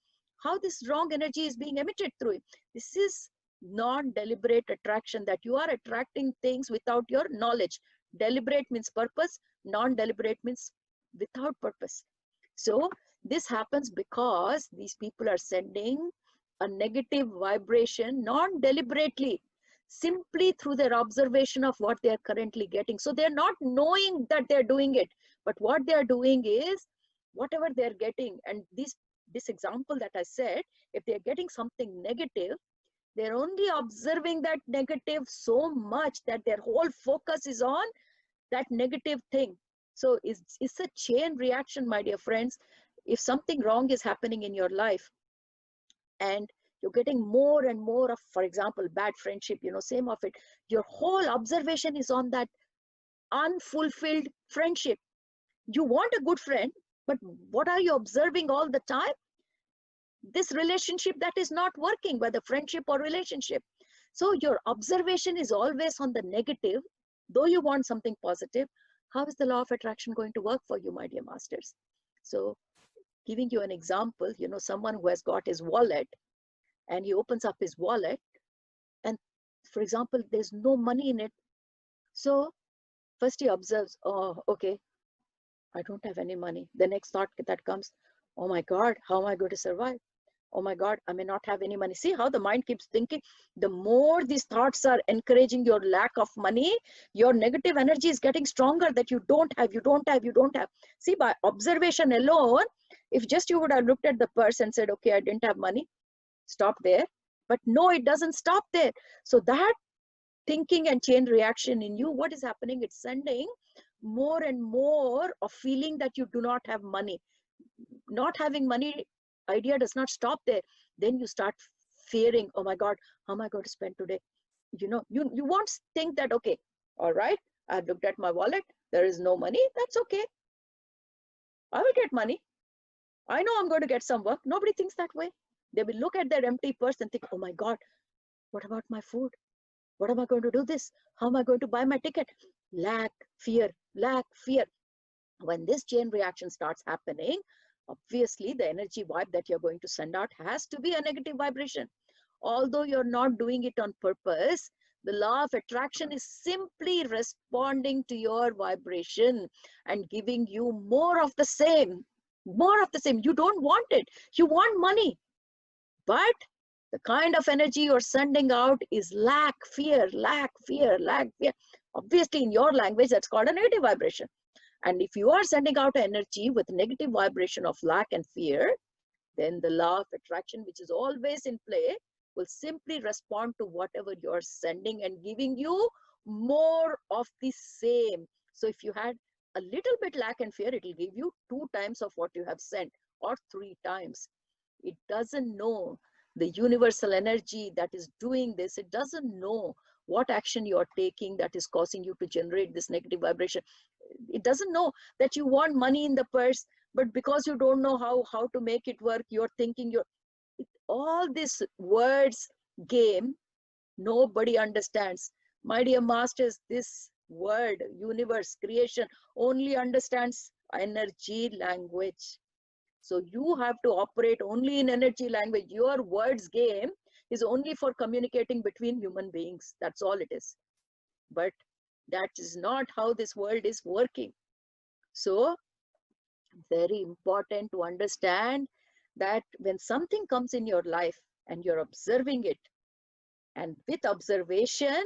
how this wrong energy is being emitted through it. This is non-deliberate attraction, that you are attracting things without your knowledge. Deliberate means purpose, non-deliberate means without purpose. So this happens because these people are sending a negative vibration non-deliberately, simply through their observation of what they are currently getting. So they're not knowing that they're doing it, but what they're doing is whatever they're getting. And this example that I said, if they're getting something negative, they're only observing that negative so much that their whole focus is on that negative thing. So it's a chain reaction, my dear friends. If something wrong is happening in your life, and you're getting more and more of, for example, bad friendship, same of it, your whole observation is on that unfulfilled friendship. You want a good friend, but what are you observing all the time? This relationship that is not working, whether friendship or relationship. So your observation is always on the negative, though you want something positive. How is the law of attraction going to work for you, my dear masters? So giving you an example, someone who has got his wallet, and he opens up his wallet, and for example, there's no money in it. So first he observes, oh, okay, I don't have any money. The next thought that comes, oh my God, how am I going to survive? Oh my God, I may not have any money. See how the mind keeps thinking. The more these thoughts are encouraging your lack of money, your negative energy is getting stronger, that you don't have, you don't have, you don't have. See, by observation alone, if just you would have looked at the purse and said, okay, I didn't have money, stop there. But no, it doesn't stop there. So that thinking and chain reaction in you, what is happening? It's sending more and more of feeling that you do not have money. Not having money idea does not stop there. Then you start fearing, oh my God, how am I going to spend today? You won't think that, okay, all right, I've looked at my wallet, there is no money, that's okay, I will get money, I know I'm going to get some work. Nobody thinks that way. They will look at their empty purse and think, oh my God, what about my food? What am I going to do this? How am I going to buy my ticket? Lack, fear, lack, fear. When this chain reaction starts happening, obviously the energy vibe that you're going to send out has to be a negative vibration. Although you're not doing it on purpose, the law of attraction is simply responding to your vibration and giving you more of the same. More of the same. You don't want it. You want money. But the kind of energy you're sending out is lack, fear, lack, fear, lack, fear. Obviously, in your language, that's called a negative vibration. And if you are sending out energy with negative vibration of lack and fear, then the law of attraction, which is always in play, will simply respond to whatever you're sending and giving you more of the same. So if you had a little bit lack and fear, it will give you 2 times of what you have sent, or 3 times. It doesn't know the universal energy that is doing this. It doesn't know what action you're taking that is causing you to generate this negative vibration. It doesn't know that you want money in the purse, but because you don't know how to make it work, you're thinking all this words game, nobody understands. My dear masters, this word, universe, creation, only understands energy language. So you have to operate only in energy language. Your words game is only for communicating between human beings. That's all it is. But that is not how this world is working. So very important to understand that when something comes in your life and you're observing it, and with observation,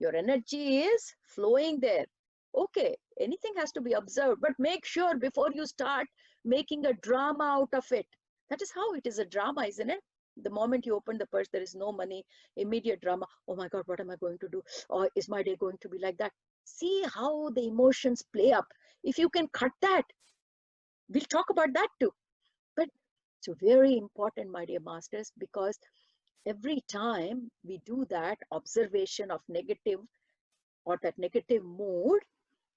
your energy is flowing there. Okay, anything has to be observed, but make sure before you start making a drama out of it. That is how it is a drama, isn't it? The moment you open the purse, there is no money, immediate drama. Oh my God, what am I going to do? Or is my day going to be like that? See how the emotions play up. If you can cut that, we'll talk about that too. But it's very important, my dear masters, because every time we do that observation of negative or that negative mood,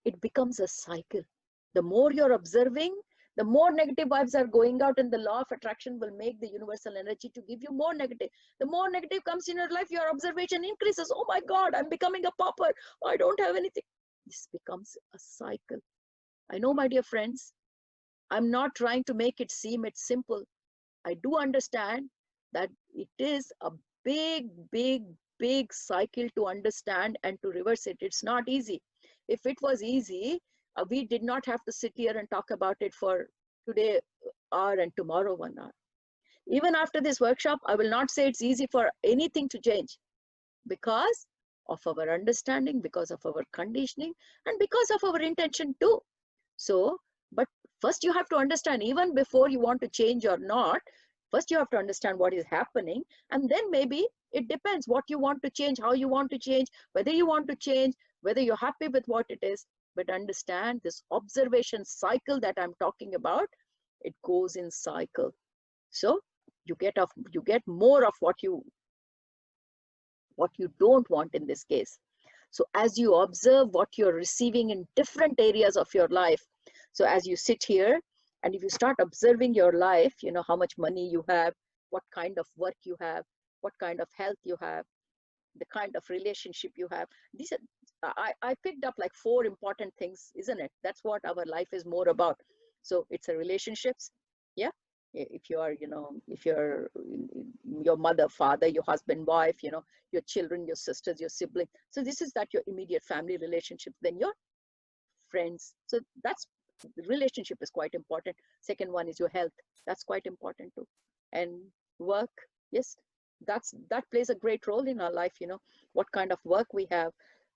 it becomes a cycle. The more you're observing, the more negative vibes are going out, and the law of attraction will make the universal energy to give you more negative. The more negative comes in your life, your observation increases. Oh my God, I'm becoming a pauper. I don't have anything. This becomes a cycle. I know, my dear friends, I'm not trying to make it seem it's simple. I do understand that it is a big, big, big cycle to understand and to reverse it. It's not easy. If it was easy, we did not have to sit here and talk about it for today hour and tomorrow 1 hour. Even after this workshop, I will not say it's easy for anything to change because of our understanding, because of our conditioning, and because of our intention too. So, but first you have to understand, even before you want to change or not, first you have to understand what is happening, and then maybe it depends what you want to change, how you want to change, whether you want to change, whether you're happy with what it is. But understand this observation cycle that I'm talking about, it goes in cycle. So you get more of what you don't want in this case. So as you observe what you're receiving in different areas of your life, so as you sit here and if you start observing your life, you know how much money you have, what kind of work you have, what kind of health you have, the kind of relationship you have. These are, I picked up like 4 important things, isn't it? That's what our life is more about. So it's a relationships. Yeah. If you are, if you're your mother, father, your husband, wife, your children, your sisters, your siblings. So this is that your immediate family relationships, then your friends. So that's relationship is quite important. Second one is your health. That's quite important too. And work, yes, that plays a great role in our life. What kind of work we have,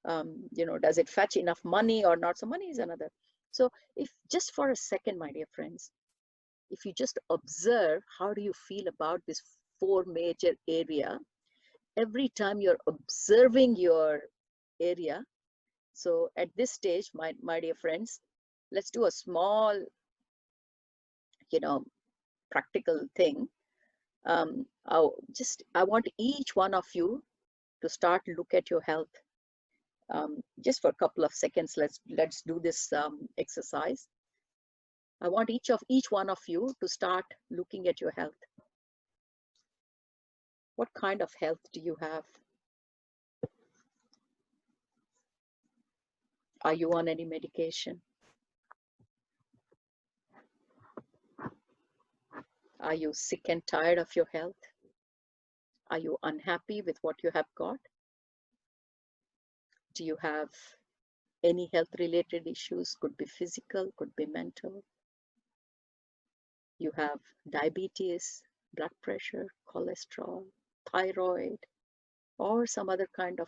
does it fetch enough money or not? So money is another. So if just for a second, my dear friends, if you just observe, how do you feel about this 4 major area? Every time you're observing your area. So at this stage, my dear friends, let's do a small, practical thing. I want each one of you to start look at your health. Just for a couple of seconds, let's do this exercise. I want each one of you to start looking at your health. What kind of health do you have? Are you on any medication? Are you sick and tired of your health? Are you unhappy with what you have got? Do you have any health related issues? Could be physical, could be mental. You have diabetes, blood pressure, cholesterol, thyroid, or some other kind of,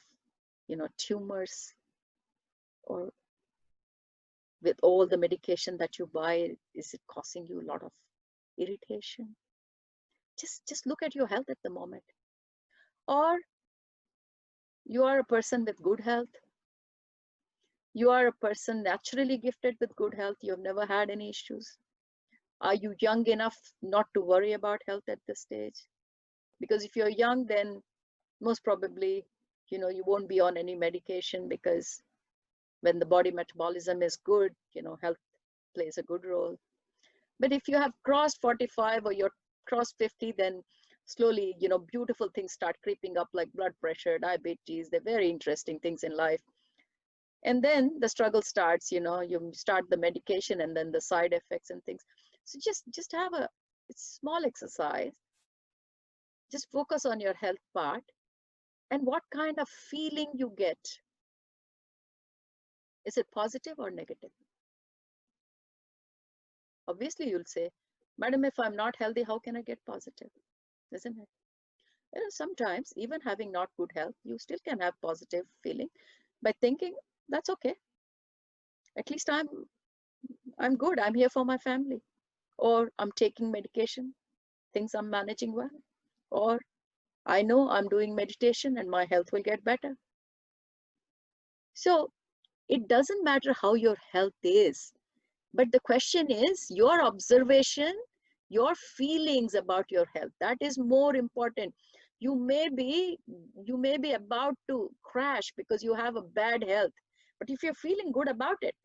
tumors, or with all the medication that you buy, is it causing you a lot of irritation? Just look at your health at the moment. Or you are a person with good health. You are a person naturally gifted with good health. You have never had any issues. Are you young enough not to worry about health at this stage? Because if you're young, then most probably, you won't be on any medication, because when the body metabolism is good, health plays a good role. But if you have crossed 45 or you're crossed 50, then slowly, beautiful things start creeping up, like blood pressure, diabetes. They're very interesting things in life. And then the struggle starts, you start the medication and then the side effects and things. So just have a small exercise. Just focus on your health part and what kind of feeling you get. Is it positive or negative? Obviously, you'll say, Madam, if I'm not healthy, how can I get positive? Isn't it? Sometimes, even having not good health, you still can have positive feeling by thinking, that's okay. At least I'm good. I'm here for my family. Or I'm taking medication. Things I'm managing well. Or I know I'm doing meditation and my health will get better. So it doesn't matter how your health is. But the question is your observation, your feelings about your health. That is more important. You may be about to crash because you have a bad health. But if you're feeling good about it,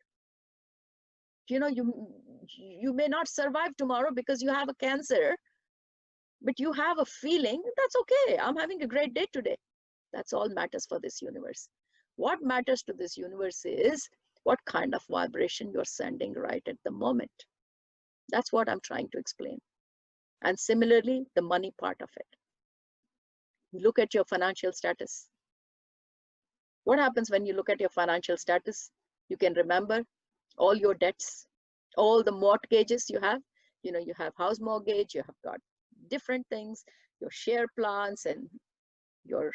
you may not survive tomorrow because you have a cancer, but you have a feeling, that's okay. I'm having a great day today. That's all matters for this universe. What matters to this universe is what kind of vibration you're sending right at the moment. That's what I'm trying to explain. And similarly, the money part of it. You look at your financial status. What happens when you look at your financial status? You can remember all your debts, all the mortgages you have. You have house mortgage, you have got different things, your share plans and your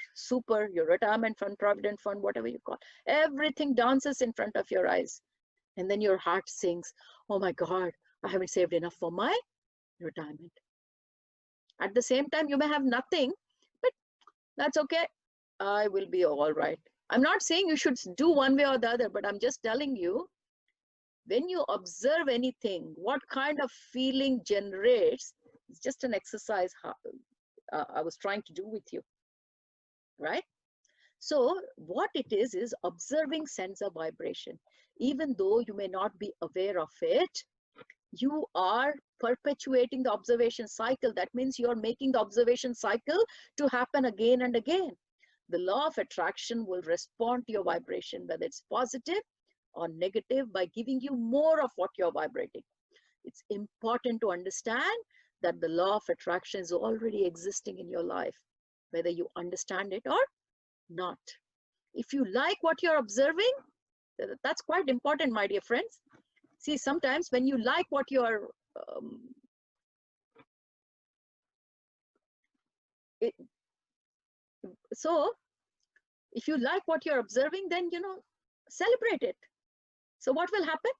your retirement fund, provident fund, whatever you call. Everything dances in front of your eyes. And then your heart sings, oh my God, I haven't saved enough for my retirement. At the same time, you may have nothing, but that's okay. I will be all right. I'm not saying you should do one way or the other, but I'm just telling you, when you observe anything, what kind of feeling generates, it's just an exercise I was trying to do with you, right? So what it is observing sends a vibration. Even though you may not be aware of it, you are perpetuating the observation cycle. That means you're making the observation cycle to happen again and again. The law of attraction will respond to your vibration, whether it's positive or negative, by giving you more of what you're vibrating. It's important to understand that the law of attraction is already existing in your life, whether you understand it or not. If you like what you're observing, that's quite important, my dear friends. See, sometimes when you like what you're, so if you like what you're observing, then, celebrate it. So what will happen?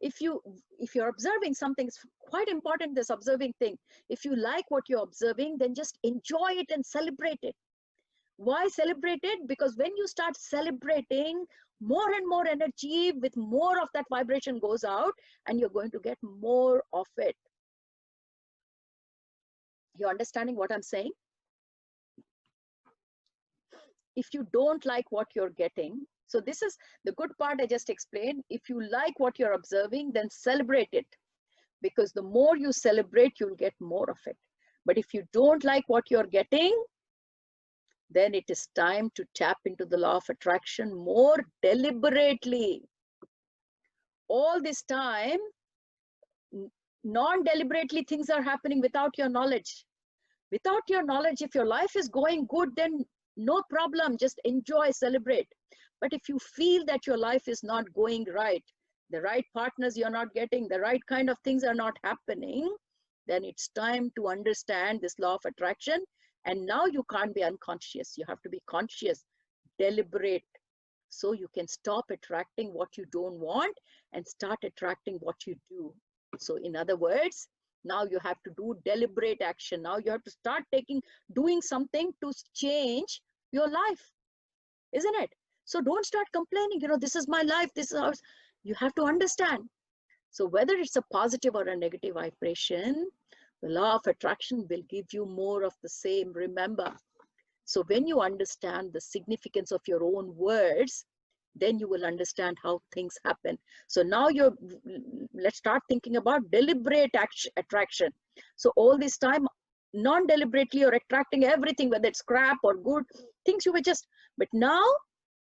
If you're observing something, it's quite important, this observing thing. If you like what you're observing, then just enjoy it and celebrate it. Why celebrate it? Because when you start celebrating, more and more energy with more of that vibration goes out, and you're going to get more of it. You're understanding what I'm saying? If you don't like what you're getting, so this is the good part I just explained. If you like what you're observing, then celebrate it. Because the more you celebrate, you'll get more of it. But if you don't like what you're getting, then it is time to tap into the law of attraction more deliberately. All this time, non-deliberately, things are happening without your knowledge. Without your knowledge, if your life is going good, then no problem, just enjoy, celebrate. But if you feel that your life is not going right, the right partners you're not getting, the right kind of things are not happening, then it's time to understand this law of attraction. And now you can't be unconscious. You have to be conscious, deliberate, so you can stop attracting what you don't want and start attracting what you do. So in other words, now you have to do deliberate action. Now you have to start doing something to change your life, isn't it? So don't start complaining, this is my life, this is ours. You have to understand. So whether it's a positive or a negative vibration, the law of attraction will give you more of the same, remember. So when you understand the significance of your own words, then you will understand how things happen. So now let's start thinking about deliberate attraction. So all this time, non-deliberately, you're attracting everything, whether it's crap or good, things you were just, but now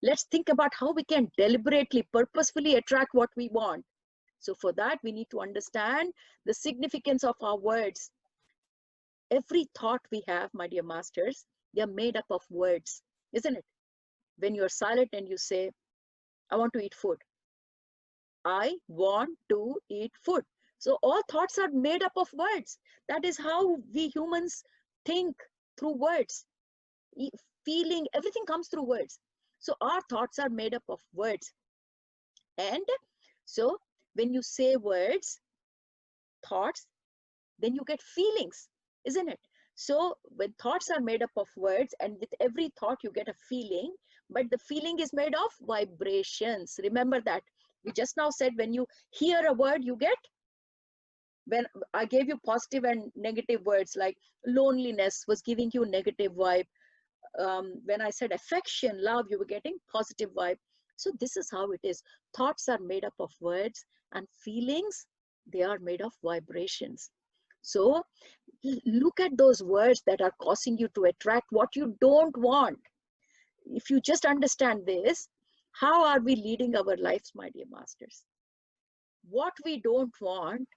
let's think about how we can deliberately, purposefully attract what we want. So for that, we need to understand the significance of our words. Every thought we have, my dear masters, they are made up of words, isn't it? When you're silent and you say, I want to eat food. I want to eat food. So all thoughts are made up of words. That is how we humans think, through words. Feeling, everything comes through words. So our thoughts are made up of words. And so when you say words, thoughts, then you get feelings, isn't it? So when thoughts are made up of words, and with every thought you get a feeling, but the feeling is made of vibrations. Remember that. We just now said when you hear a word, you get, when I gave you positive and negative words, like loneliness was giving you negative vibe. When I said affection, love, you were getting positive vibe. So this is how it is. Thoughts are made up of words, and feelings, they are made of vibrations. So look at those words that are causing you to attract what you don't want. If you just understand this, how are we leading our lives, my dear masters? What we don't want,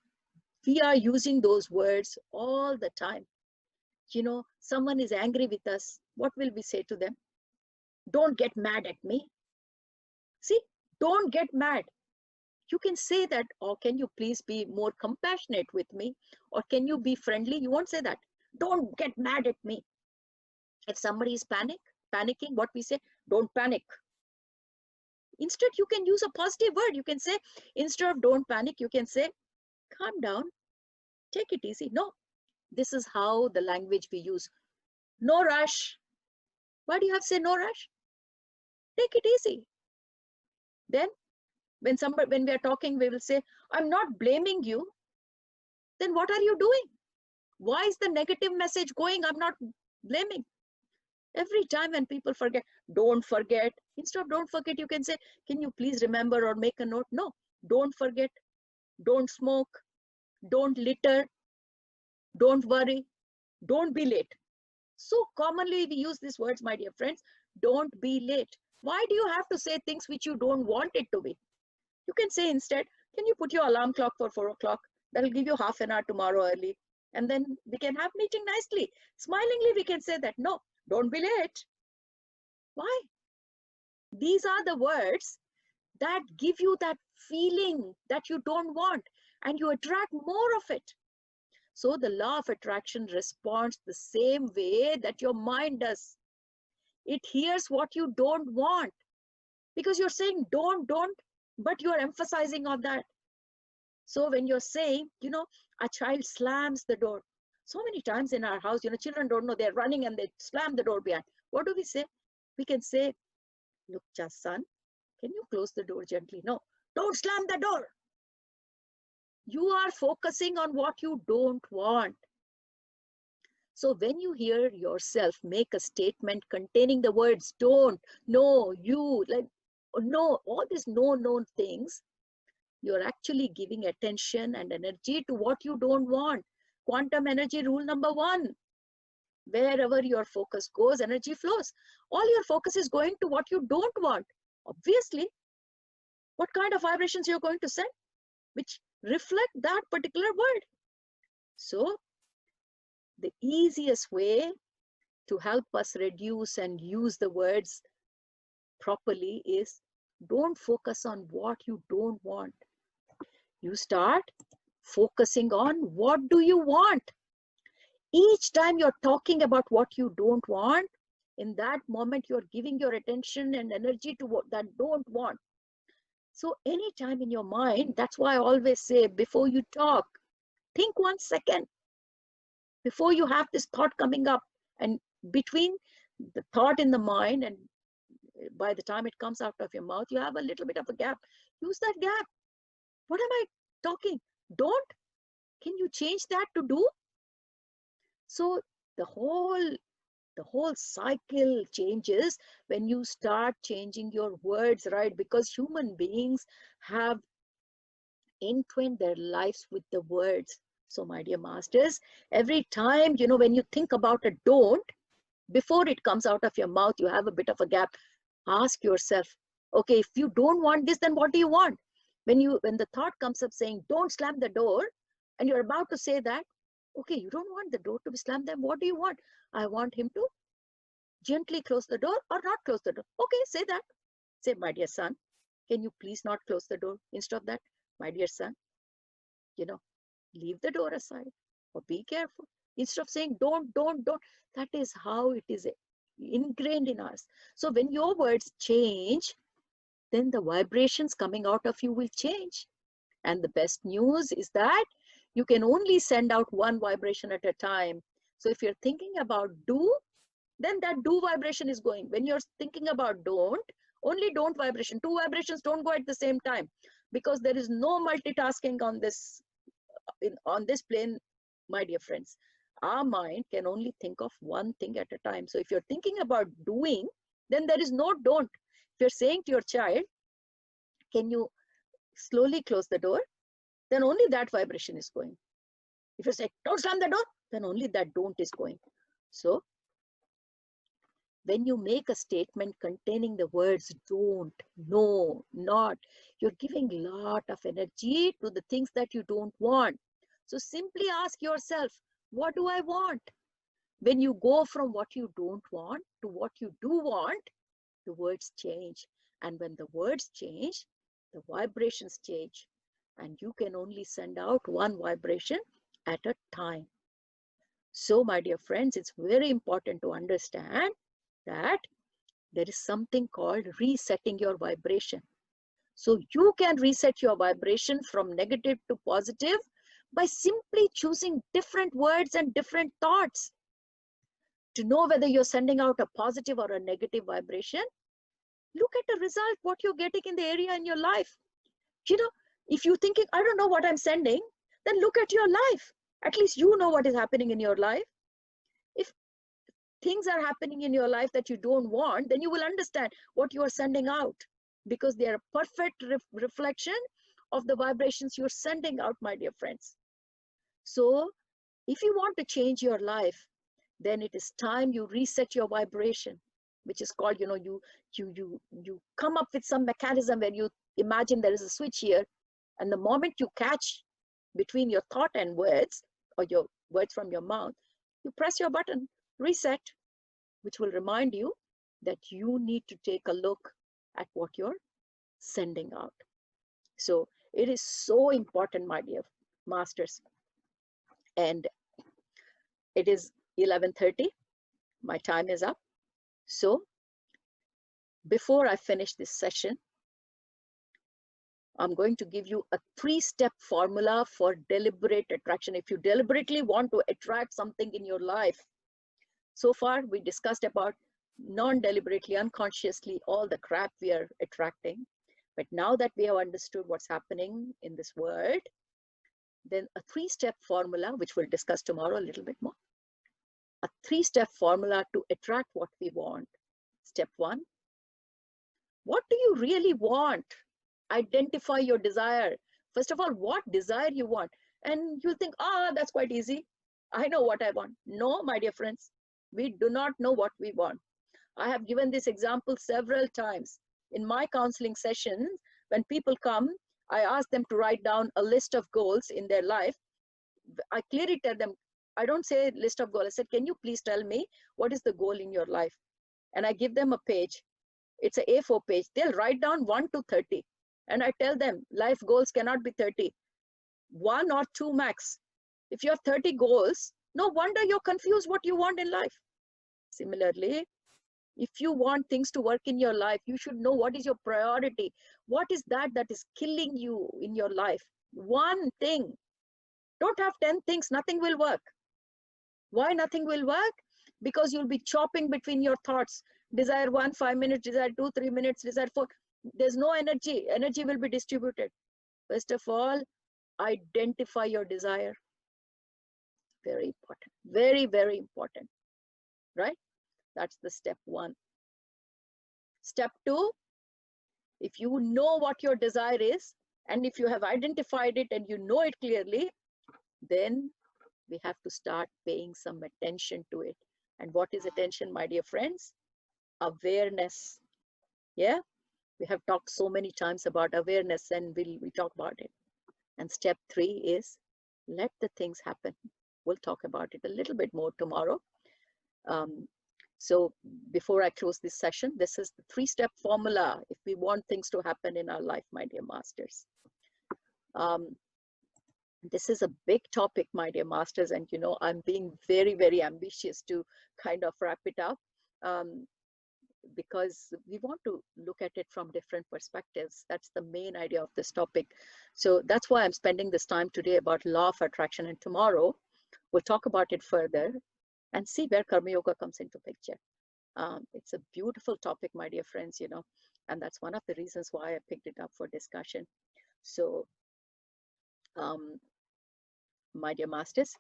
we are using those words all the time. Someone is angry with us. What will we say to them? Don't get mad at me. See, don't get mad. You can say that, or can you please be more compassionate with me? Or can you be friendly? You won't say that. Don't get mad at me. If somebody is panicking, what we say? Don't panic. Instead, you can use a positive word. You can say, instead of don't panic, you can say, calm down, take it easy. No, this is how the language we use. No rush. Why do you have to say no rush? Take it easy. Then when we are talking, we will say, I'm not blaming you. Then what are you doing? Why is the negative message going? I'm not blaming. Every time when people forget, don't forget. Instead of don't forget, you can say, can you please remember or make a note? No, don't forget. Don't smoke. Don't litter. Don't worry. Don't be late. So commonly we use these words, my dear friends. Don't be late. Why do you have to say things which you don't want it to be? You can say instead, can you put your alarm clock for 4 o'clock? That'll give you half an hour tomorrow early. And then we can have meeting nicely. Smilingly, we can say that, no, don't be late. Why? These are the words that give you that feeling that you don't want, and you attract more of it. So the law of attraction responds the same way that your mind does. It hears what you don't want, because you're saying don't, but you're emphasizing on that. So when you're saying, a child slams the door. So many times in our house, children don't know, they're running and they slam the door behind. What do we say? We can say, look, just son, can you close the door gently? No, don't slam the door. You are focusing on what you don't want. So when you hear yourself make a statement containing the words don't, no, you, like, no, all these no things, you're actually giving attention and energy to what you don't want. Quantum energy rule number 1. Wherever your focus goes, energy flows. All your focus is going to what you don't want. Obviously, what kind of vibrations you're going to send, which reflect that particular word. So the easiest way to help us reduce and use the words properly is, don't focus on what you don't want. You start focusing on what do you want. Each time you're talking about what you don't want, in that moment you're giving your attention and energy to what that don't want. So anytime in your mind, that's why I always say, before you talk, think 1 second before you have this thought coming up, and between the thought in the mind and by the time it comes out of your mouth, you have a little bit of a gap. Use that gap. What am I talking? Don't? Can you change that to do? So the whole cycle changes when you start changing your words, right? Because human beings have entwined their lives with the words. So my dear masters, every time, when you think about a don't, before it comes out of your mouth, you have a bit of a gap. Ask yourself, okay, if you don't want this, then what do you want? When the thought comes up saying, don't slam the door, and you're about to say that, okay, you don't want the door to be slammed, then what do you want? I want him to gently close the door or not close the door. Okay, say that. Say, my dear son, can you please not close the door? Instead of that, my dear son, leave the door aside, or be careful. Instead of saying don't. That is how it is ingrained in us. So when your words change, then the vibrations coming out of you will change. And the best news is that you can only send out one vibration at a time. So if you're thinking about do, then that do vibration is going. When you're thinking about don't, only don't vibration. Two vibrations don't go at the same time, because there is no multitasking on this plane, my dear friends. Our mind can only think of one thing at a time. So if you're thinking about doing, then there is no don't. If you're saying to your child, can you slowly close the door, then only that vibration is going. If you say, don't slam the door, then only that don't is going. So when you make a statement containing the words don't, no, not, you're giving a lot of energy to the things that you don't want. So simply ask yourself, what do I want? When you go from what you don't want to what you do want, the words change. And when the words change, the vibrations change. And you can only send out one vibration at a time. So, my dear friends, it's very important to understand that there is something called resetting your vibration. So you can reset your vibration from negative to positive by simply choosing different words and different thoughts. To know whether you're sending out a positive or a negative vibration, look at the result, what you're getting in the area in your life. If you're thinking, I don't know what I'm sending, then look at your life. At least you know what is happening in your life. If things are happening in your life that you don't want, then you will understand what you are sending out, because they are a perfect reflection of the vibrations you're sending out, my dear friends. So if you want to change your life, then it is time you reset your vibration, which is called, you come up with some mechanism where you imagine there is a switch here, and the moment you catch between your thought and words, or your words from your mouth, you press your button, reset, which will remind you that you need to take a look at what you're sending out. So it is so important, my dear masters. And it is 11:30. My time is up. So before I finish this session, I'm going to give you a 3-step formula for deliberate attraction. If you deliberately want to attract something in your life, so far we discussed about non-deliberately, unconsciously, all the crap we are attracting. But now that we have understood what's happening in this world, then a 3-step formula, which we'll discuss tomorrow a little bit more. A 3-step formula to attract what we want. Step 1, what do you really want? Identify your desire. First of all, what desire you want? And you'll think, that's quite easy. I know what I want. No, my dear friends, we do not know what we want. I have given this example several times. In my counseling sessions, when people come, I ask them to write down a list of goals in their life. I clearly tell them, I don't say list of goals. I said, can you please tell me what is the goal in your life? And I give them a page. It's an A4 page. They'll write down 1 to 30. And I tell them, life goals cannot be 30. 1 or 2 max. If you have 30 goals, no wonder you're confused what you want in life. Similarly, if you want things to work in your life, you should know what is your priority. What is that is killing you in your life? One thing. Don't have 10 things, nothing will work. Why nothing will work? Because you'll be chopping between your thoughts. Desire 1, 5 minutes, desire 2, 3 minutes, desire 4. There's no energy. Energy will be distributed. First of all, identify your desire. Very important. Very, very important. Right? That's the step 1. Step 2, if you know what your desire is, and if you have identified it and you know it clearly, then we have to start paying some attention to it. And what is attention, my dear friends? Awareness. Yeah? We have talked so many times about awareness, and we'll talk about it. And step 3 is let the things happen. We'll talk about it a little bit more tomorrow. So before I close this session, this is the 3-step formula if we want things to happen in our life, my dear masters. This is a big topic, my dear masters, and I'm being very, very ambitious to kind of wrap it up because we want to look at it from different perspectives. That's the main idea of this topic. So that's why I'm spending this time today about law of attraction, and tomorrow we'll talk about it further and see where Karmayoga comes into picture. It's a beautiful topic, my dear friends, and that's one of the reasons why I picked it up for discussion. So, my dear masters,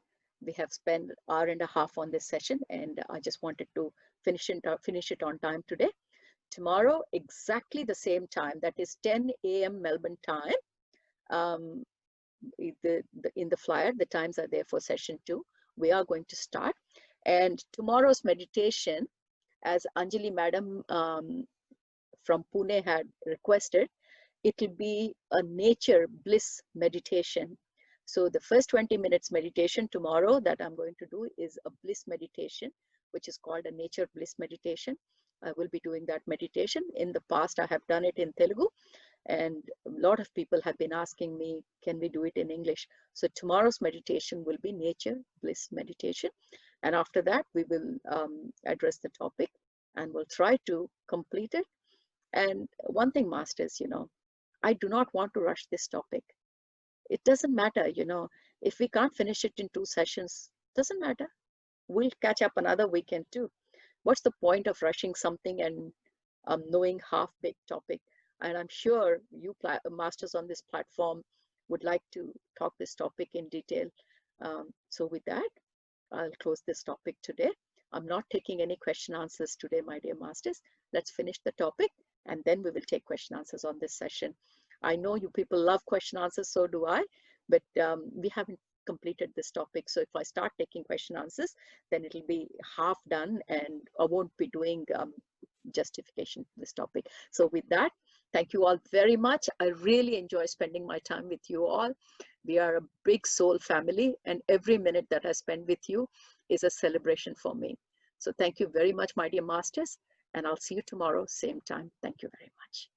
we have spent an hour and a half on this session, and I just wanted to finish it on time today. Tomorrow, exactly the same time, that is 10 a.m. Melbourne time. In the flyer, the times are there for session 2. We are going to start. And tomorrow's meditation, as Anjali madam from Pune had requested, it will be a nature bliss meditation. So the first 20 minutes meditation tomorrow that I'm going to do is a bliss meditation, which is called a nature bliss meditation. I will be doing that meditation. In the past, I have done it in Telugu, and a lot of people have been asking me, can we do it in English? So tomorrow's meditation will be nature bliss meditation. And after that, we will address the topic and we'll try to complete it. And one thing, masters, I do not want to rush this topic. It doesn't matter, if we can't finish it in 2 sessions, doesn't matter. We'll catch up another weekend too. What's the point of rushing something and knowing half-baked topic? And I'm sure you masters on this platform would like to talk this topic in detail. So with that, I'll close this topic today. I'm not taking any question answers today, my dear masters. Let's finish the topic and then we will take question answers on this session. I know you people love question answers, so do I, but we haven't completed this topic. So if I start taking question answers, then it'll be half done and I won't be doing justification for this topic. So with that, thank you all very much. I really enjoy spending my time with you all. We are a big soul family, and every minute that I spend with you is a celebration for me. So thank you very much, my dear masters, and I'll see you tomorrow, same time. Thank you very much.